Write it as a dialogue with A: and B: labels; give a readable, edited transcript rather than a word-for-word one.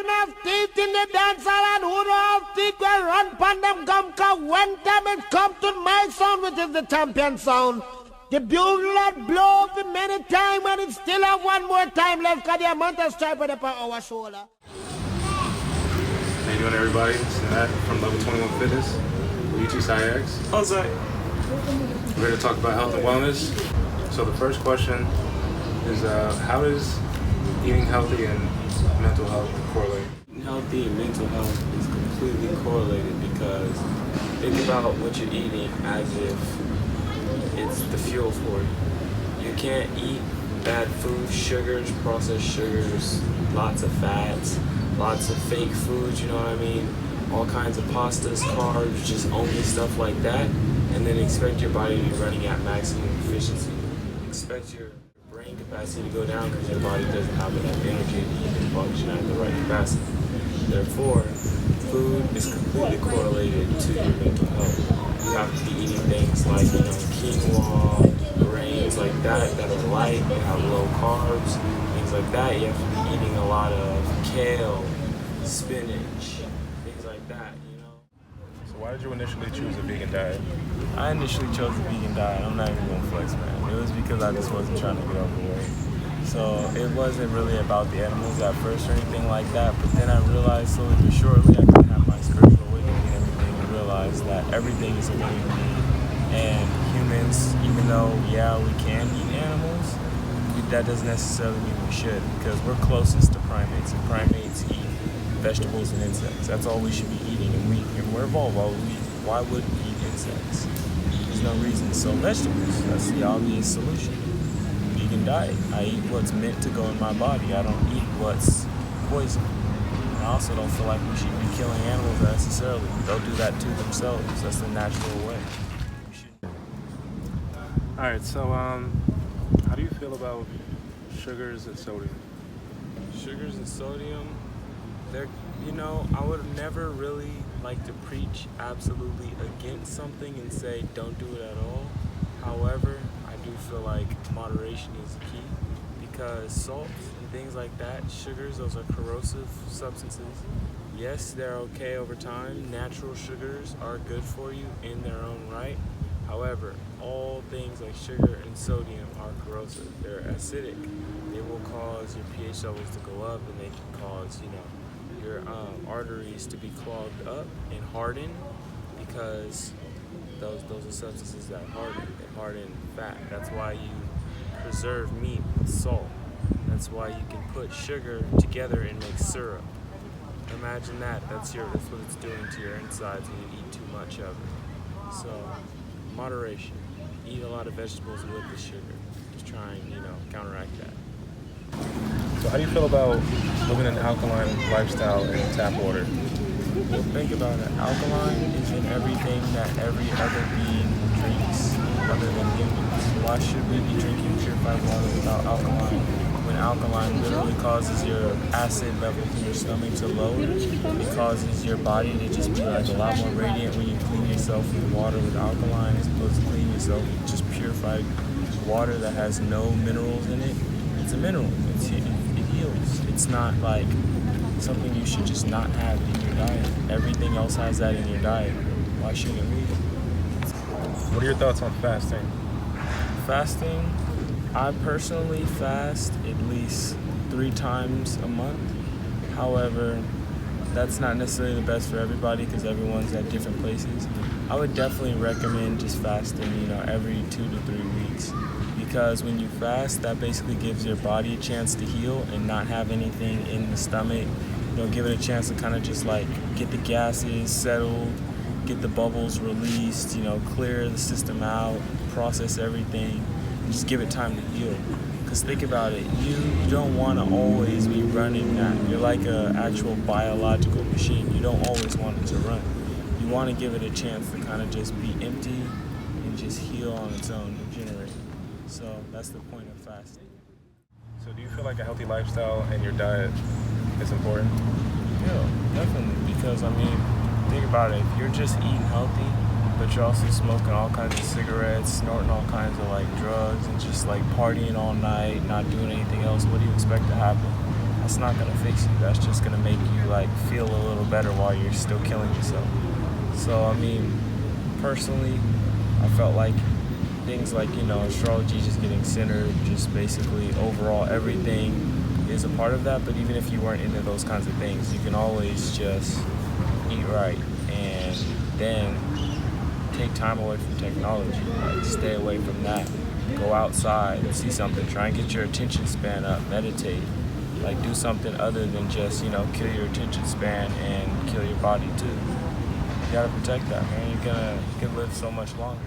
A: enough teeth in the dance hall and who don't have teeth will run pan them gum, cause when time it come to my sound, which is the champion sound, the bugle that blow for many times and it still have one more time left cause the amount of stripe on our shoulder.
B: How you doing, everybody? It's Matt from Level 21 Fitness with Ichisaix.
C: How's that?
B: We're here to talk about health and wellness. So the first question is, how does eating healthy and mental health correlate?
C: Healthy and mental health is completely correlated because think about what you're eating as if it's the fuel for you. You can't eat bad food, sugars, processed sugars, lots of fats, lots of fake foods, you know what I mean? All kinds of pastas, carbs, just only stuff like that, and then expect your body to be running at maximum efficiency. Expect your brain capacity to go down because your body doesn't have enough energy to even function at the right capacity. Therefore, food is completely correlated to your mental health. You have to be eating things like, quinoa, grains like that are light, they have low carbs, things like that. You have to be eating a lot of kale, spinach, things like that,
B: So why did you initially choose a vegan diet?
C: I initially chose a vegan diet. I'm not even going to flex, man. It was because I just wasn't trying to get overweight. So it wasn't really about the animals at first or anything like that, but then I realized slowly but surely I could have my spiritual awakening and everything and realize that everything is a living being. And humans, even though, we can eat animals, that doesn't necessarily mean we should, because we're closest to primates, and primates eat vegetables and insects. That's all we should be eating, and we're evolved. Why would we eat insects? There's no reason. So vegetables, that's the obvious solution. Vegan diet. I eat what's meant to go in my body. I don't eat what's poison. And I also don't feel like we should be killing animals necessarily. They'll do that to themselves. That's the natural way.
B: Alright, so how do you feel about sugars and sodium?
C: Sugars and sodium, I would never really like to preach absolutely against something and say don't do it at all. However, I do feel like moderation is key because salts and things like that, sugars, those are corrosive substances. Yes, they're okay over time. Natural sugars are good for you in their own right. However, all things like sugar and sodium are corrosive. They're acidic. They will cause your pH levels to go up, and they can cause, your arteries to be clogged up and harden because those are substances that harden. They harden fat. That's why you preserve meat with salt. That's why you can put sugar together and make syrup. Imagine that. That's what it's doing to your insides when you eat too much of it. So, moderation. Eat a lot of vegetables with the sugar. Just try and, counteract that.
B: So how do you feel about living an alkaline lifestyle and tap water?
C: Well, think about it. Alkaline is in everything that every other being drinks other than humans. Why should we be drinking purified water without alkaline? When alkaline literally causes your acid levels in your stomach to lower, it causes your body to just be like a lot more radiant when you clean yourself with water with alkaline as opposed to cleaning yourself with just purified water that has no minerals in it. It's a mineral. It heals. It's not like something you should just not have in your diet. Everything else has that in your diet. Why shouldn't we?
B: What are your thoughts on fasting?
C: Fasting, I personally fast at least 3 times a month. However, that's not necessarily the best for everybody because everyone's at different places. I would definitely recommend just fasting, every 2 to 3 weeks. Because when you fast, that basically gives your body a chance to heal and not have anything in the stomach. Give it a chance to kind of just like get the gases settled, get the bubbles released, clear the system out, process everything, and just give it time to heal. Because think about it, you don't want to always be running that. You're like an actual biological machine. You don't always want it to run. You want to give it a chance to kind of just be empty and just heal on its own, regenerate. So that's the point of fasting.
B: So do you feel like a healthy lifestyle and your diet is important?
C: Yeah, definitely. Because, think about it. If you're just eating healthy, but you're also smoking all kinds of cigarettes, snorting all kinds of, drugs, and just, partying all night, not doing anything else, what do you expect to happen? that's not gonna fix you. That's just gonna make you like feel a little better while you're still killing yourself. So I mean, personally, I felt like things like, astrology, just getting centered, just basically overall everything is a part of that. But even if you weren't into those kinds of things, you can always just eat right and then take time away from technology. Like, stay away from that. Go outside, see something, try and get your attention span up, meditate. Like, do something other than just, kill your attention span and kill your body too. You gotta protect that, man. You can live so much longer.